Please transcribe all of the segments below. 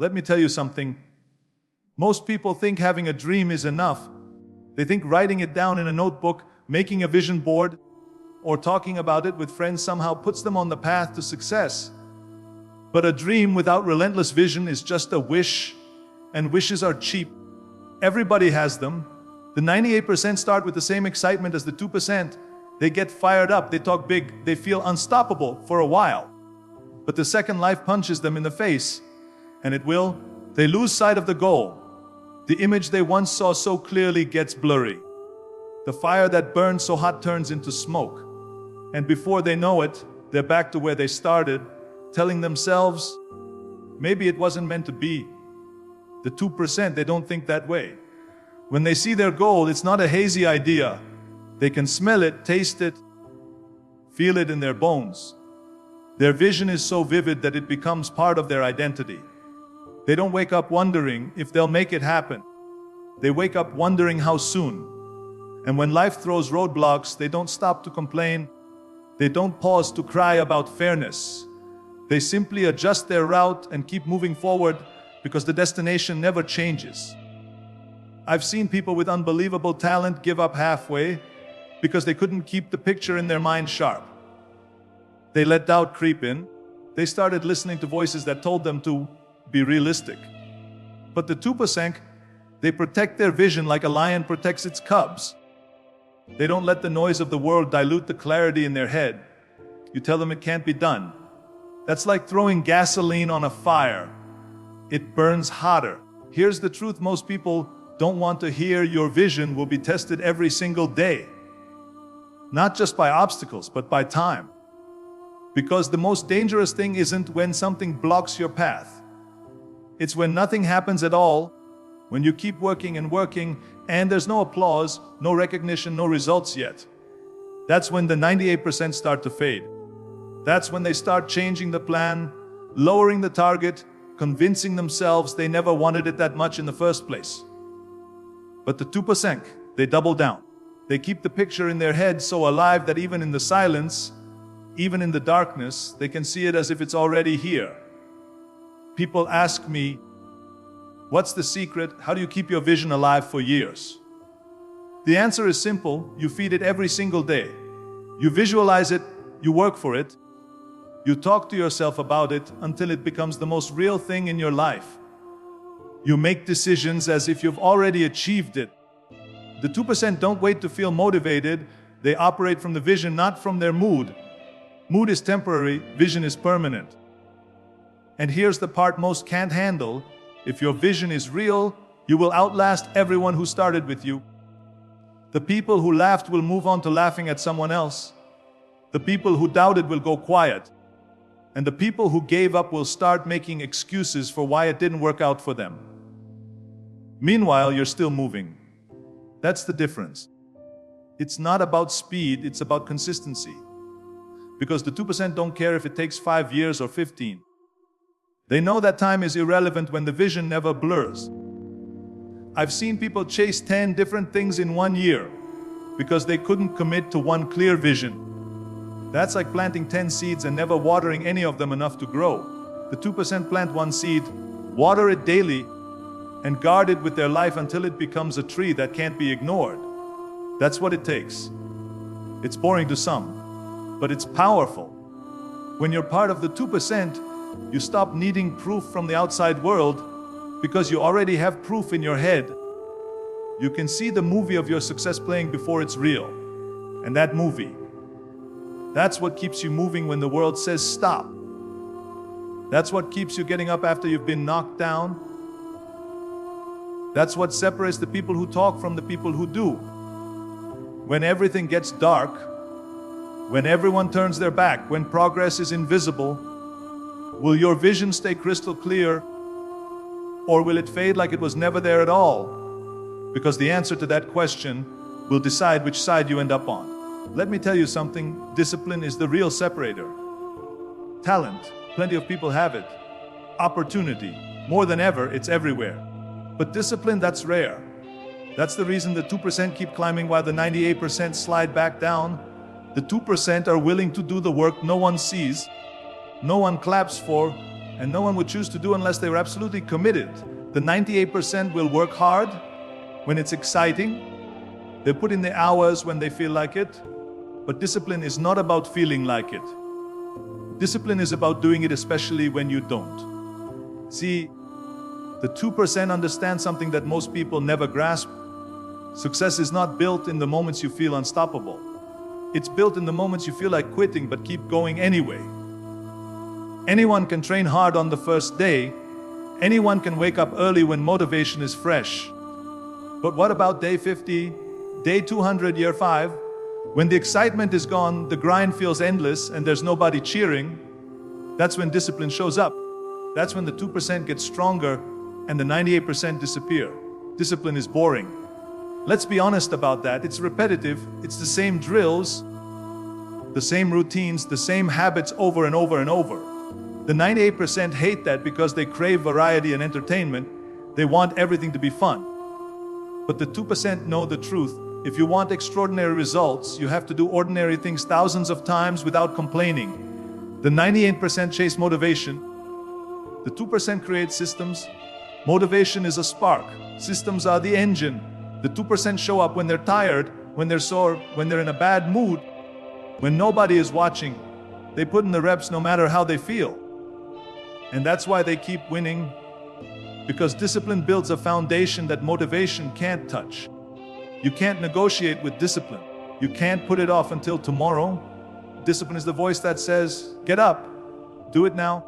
Let me tell you something. Most people think having a dream is enough. They think writing it down in a notebook, making a vision board, or talking about it with friends somehow puts them on the path to success. But a dream without relentless vision is just a wish, and wishes are cheap. Everybody has them. The 98% start with the same excitement as the 2%. They get fired up, they talk big, they feel unstoppable for a while. But the second life punches them in the face, and it will, they lose sight of the goal. The image they once saw so clearly gets blurry. The fire that burned so hot turns into smoke. And before they know it, they're back to where they started, telling themselves, maybe it wasn't meant to be. The 2%, they don't think that way. When they see their goal, it's not a hazy idea. They can smell it, taste it, feel it in their bones. Their vision is so vivid that it becomes part of their identity. They don't wake up wondering if they'll make it happen. They wake up wondering how soon. And when life throws roadblocks, they don't stop to complain. They don't pause to cry about fairness. They simply adjust their route and keep moving forward because the destination never changes. I've seen people with unbelievable talent give up halfway because they couldn't keep the picture in their mind sharp. They let doubt creep in. They started listening to voices that told them to be realistic. But the 2%, they protect their vision like a lion protects its cubs. They don't let the noise of the world dilute the clarity in their head. You tell them it can't be done. That's like throwing gasoline on a fire. It burns hotter. Here's the truth most people don't want to hear: your vision will be tested every single day. Not just by obstacles, but by time. Because the most dangerous thing isn't when something blocks your path. It's when nothing happens at all, when you keep working and working, and there's no applause, no recognition, no results yet. That's when the 98% start to fade. That's when they start changing the plan, lowering the target, convincing themselves they never wanted it that much in the first place. But the 2%, they double down. They keep the picture in their head so alive that even in the silence, even in the darkness, they can see it as if it's already here. People ask me, what's the secret? How do you keep your vision alive for years? The answer is simple. You feed it every single day. You visualize it, you work for it, you talk to yourself about it until it becomes the most real thing in your life. You make decisions as if you've already achieved it. The 2% don't wait to feel motivated. They operate from the vision, not from their mood. Mood is temporary, vision is permanent. And here's the part most can't handle. If your vision is real, you will outlast everyone who started with you. The people who laughed will move on to laughing at someone else. The people who doubted will go quiet. And the people who gave up will start making excuses for why it didn't work out for them. Meanwhile, you're still moving. That's the difference. It's not about speed, it's about consistency. Because the 2% don't care if it takes 5 years or 15. They know that time is irrelevant when the vision never blurs. I've seen people chase 10 different things in 1 year because they couldn't commit to one clear vision. That's like planting 10 seeds and never watering any of them enough to grow. The 2% plant one seed, water it daily, and guard it with their life until it becomes a tree that can't be ignored. That's what it takes. It's boring to some, but it's powerful. When you're part of the 2%, you stop needing proof from the outside world because you already have proof in your head. You can see the movie of your success playing before it's real. And that movie, that's what keeps you moving when the world says stop. That's what keeps you getting up after you've been knocked down. That's what separates the people who talk from the people who do. When everything gets dark, when everyone turns their back, when progress is invisible, will your vision stay crystal clear, or will it fade like it was never there at all? Because the answer to that question will decide which side you end up on. Let me tell you something, discipline is the real separator. Talent, plenty of people have it. Opportunity, more than ever, it's everywhere. But discipline, that's rare. That's the reason the 2% keep climbing while the 98% slide back down. The 2% are willing to do the work no one sees, no one claps for, and no one would choose to do unless they were absolutely committed. The 98% will work hard when it's exciting. They put in the hours when they feel like it. But discipline is not about feeling like it. Discipline is about doing it, especially when you don't. See, the 2% understand something that most people never grasp. Success is not built in the moments you feel unstoppable. It's built in the moments you feel like quitting but keep going anyway. Anyone can train hard on the first day. Anyone can wake up early when motivation is fresh. But what about day 50, day 200, year 5? When the excitement is gone, the grind feels endless, and there's nobody cheering. That's when discipline shows up. That's when the 2% gets stronger and the 98% disappear. Discipline is boring. Let's be honest about that. It's repetitive. It's the same drills, the same routines, the same habits over and over and over. The 98% hate that because they crave variety and entertainment. They want everything to be fun. But the 2% know the truth. If you want extraordinary results, you have to do ordinary things thousands of times without complaining. The 98% chase motivation. The 2% create systems. Motivation is a spark. Systems are the engine. The 2% show up when they're tired, when they're sore, when they're in a bad mood, when nobody is watching. They put in the reps no matter how they feel. And that's why they keep winning. Because discipline builds a foundation that motivation can't touch. You can't negotiate with discipline. You can't put it off until tomorrow. Discipline is the voice that says, get up, do it now.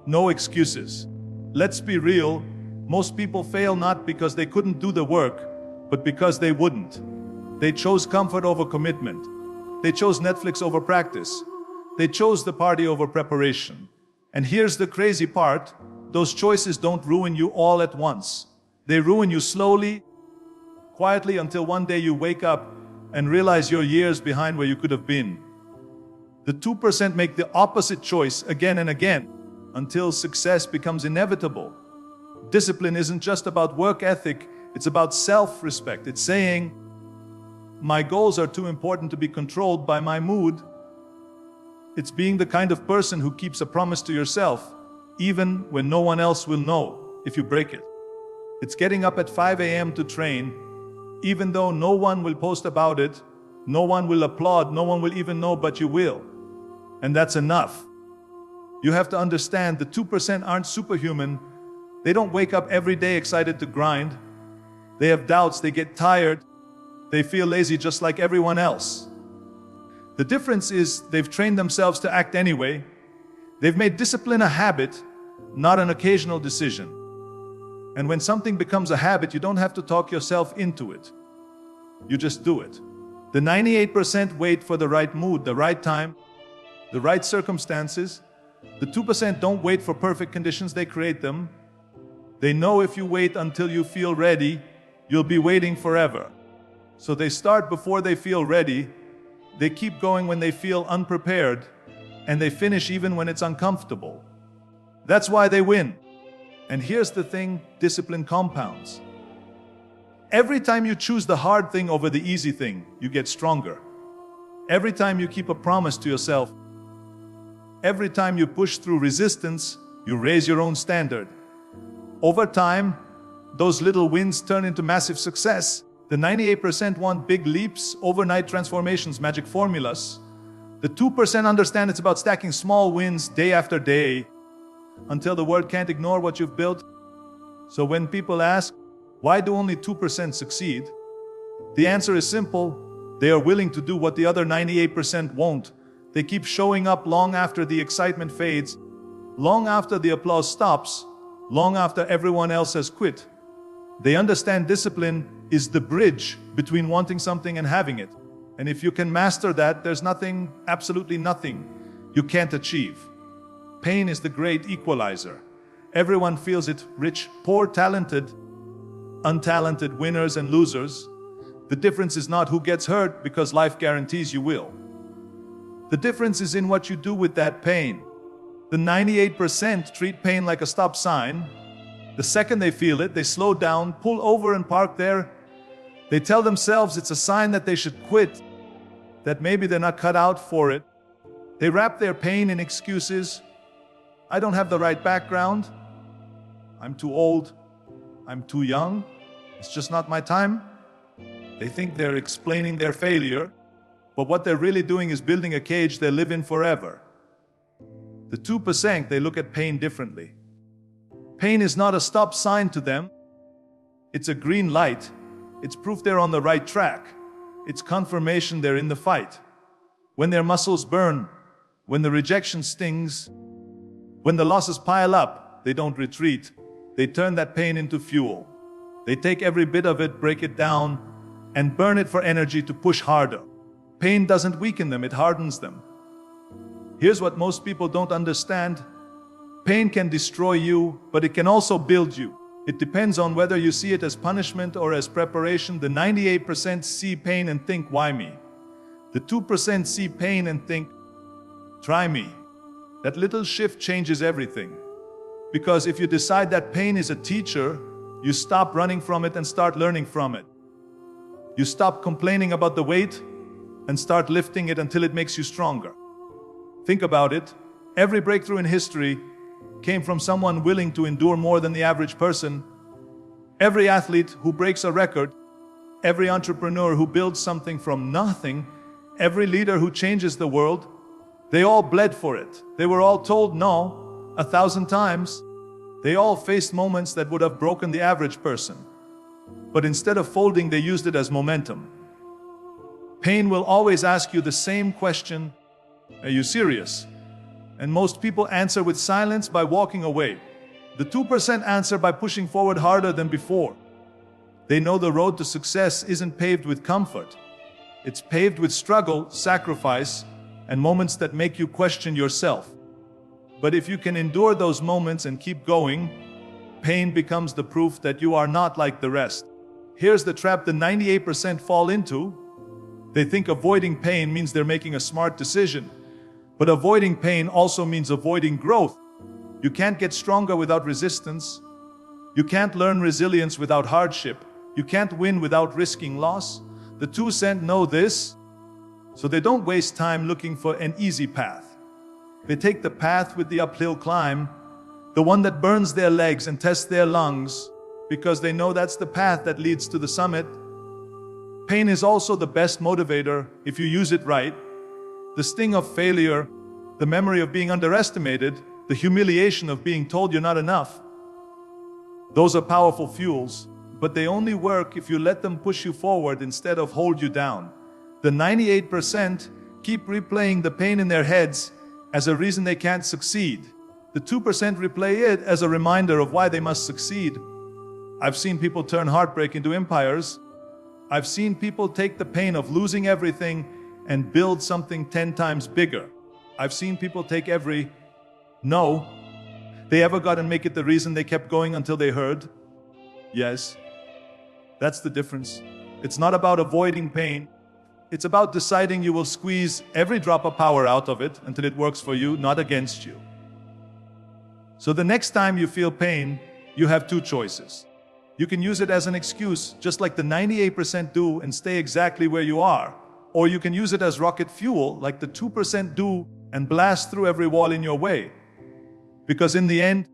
No excuses. Let's be real. Most people fail not because they couldn't do the work, but because they wouldn't. They chose comfort over commitment. They chose Netflix over practice. They chose the party over preparation. And here's the crazy part. Those choices don't ruin you all at once. They ruin you slowly, quietly, until one day you wake up and realize you're years behind where you could have been. The 2% make the opposite choice again and again until success becomes inevitable. Discipline isn't just about work ethic, it's about self-respect. It's saying, my goals are too important to be controlled by my mood. It's being the kind of person who keeps a promise to yourself, even when no one else will know if you break it. It's getting up at 5 a.m. to train, even though no one will post about it, no one will applaud, no one will even know, but you will. And that's enough. You have to understand the 2% aren't superhuman. They don't wake up every day excited to grind. They have doubts, they get tired, they feel lazy just like everyone else. The difference is they've trained themselves to act anyway. They've made discipline a habit, not an occasional decision. And when something becomes a habit, you don't have to talk yourself into it. You just do it. The 98% wait for the right mood, the right time, the right circumstances. The 2% don't wait for perfect conditions, they create them. They know if you wait until you feel ready, you'll be waiting forever. So they start before they feel ready, they keep going when they feel unprepared, and they finish even when it's uncomfortable. That's why they win. And here's the thing, discipline compounds. Every time you choose the hard thing over the easy thing, you get stronger. Every time you keep a promise to yourself, every time you push through resistance, you raise your own standard. Over time, those little wins turn into massive success. The 98% want big leaps, overnight transformations, magic formulas. The 2% understand it's about stacking small wins day after day until the world can't ignore what you've built. So when people ask, why do only 2% succeed? The answer is simple. They are willing to do what the other 98% won't. They keep showing up long after the excitement fades, long after the applause stops, long after everyone else has quit. They understand discipline is the bridge between wanting something and having it. And if you can master that, there's nothing, absolutely nothing, you can't achieve. Pain is the great equalizer. Everyone feels it, rich, poor, talented, untalented, winners and losers. The difference is not who gets hurt, because life guarantees you will. The difference is in what you do with that pain. The 98% treat pain like a stop sign. The second they feel it, they slow down, pull over and park there. They tell themselves it's a sign that they should quit, that maybe they're not cut out for it. They wrap their pain in excuses. I don't have the right background. I'm too old. I'm too young. It's just not my time. They think they're explaining their failure, but what they're really doing is building a cage they live in forever. The 2%, they look at pain differently. Pain is not a stop sign to them. It's a green light. It's proof they're on the right track. It's confirmation they're in the fight. When their muscles burn, when the rejection stings, when the losses pile up, they don't retreat. They turn that pain into fuel. They take every bit of it, break it down, and burn it for energy to push harder. Pain doesn't weaken them, it hardens them. Here's what most people don't understand. Pain can destroy you, but it can also build you. It depends on whether you see it as punishment or as preparation. The 98% see pain and think, why me? The 2% see pain and think, try me. That little shift changes everything. Because if you decide that pain is a teacher, you stop running from it and start learning from it. You stop complaining about the weight and start lifting it until it makes you stronger. Think about it. Every breakthrough in history came from someone willing to endure more than the average person. Every athlete who breaks a record, every entrepreneur who builds something from nothing, every leader who changes the world, they all bled for it. They were all told no 1,000 times. They all faced moments that would have broken the average person. But instead of folding, they used it as momentum. Pain will always ask you the same question, are you serious? And most people answer with silence by walking away. The 2% answer by pushing forward harder than before. They know the road to success isn't paved with comfort. It's paved with struggle, sacrifice, and moments that make you question yourself. But if you can endure those moments and keep going, pain becomes the proof that you are not like the rest. Here's the trap the 98% fall into. They think avoiding pain means they're making a smart decision. But avoiding pain also means avoiding growth. You can't get stronger without resistance. You can't learn resilience without hardship. You can't win without risking loss. The 2% know this, so they don't waste time looking for an easy path. They take the path with the uphill climb, the one that burns their legs and tests their lungs, because they know that's the path that leads to the summit. Pain is also the best motivator if you use it right. The sting of failure, the memory of being underestimated, the humiliation of being told you're not enough. Those are powerful fuels, but they only work if you let them push you forward instead of hold you down. The 98% keep replaying the pain in their heads as a reason they can't succeed. The 2% replay it as a reminder of why they must succeed. I've seen people turn heartbreak into empires. I've seen people take the pain of losing everything and build something 10 times bigger. I've seen people take every no they ever got and make it the reason they kept going until they heard yes. That's the difference. It's not about avoiding pain. It's about deciding you will squeeze every drop of power out of it until it works for you, not against you. So the next time you feel pain, you have two choices. You can use it as an excuse, just like the 98% do, and stay exactly where you are. Or you can use it as rocket fuel, like the 2% do, and blast through every wall in your way. Because in the end,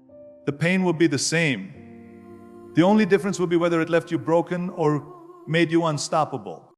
the pain will be the same. The only difference will be whether it left you broken or made you unstoppable.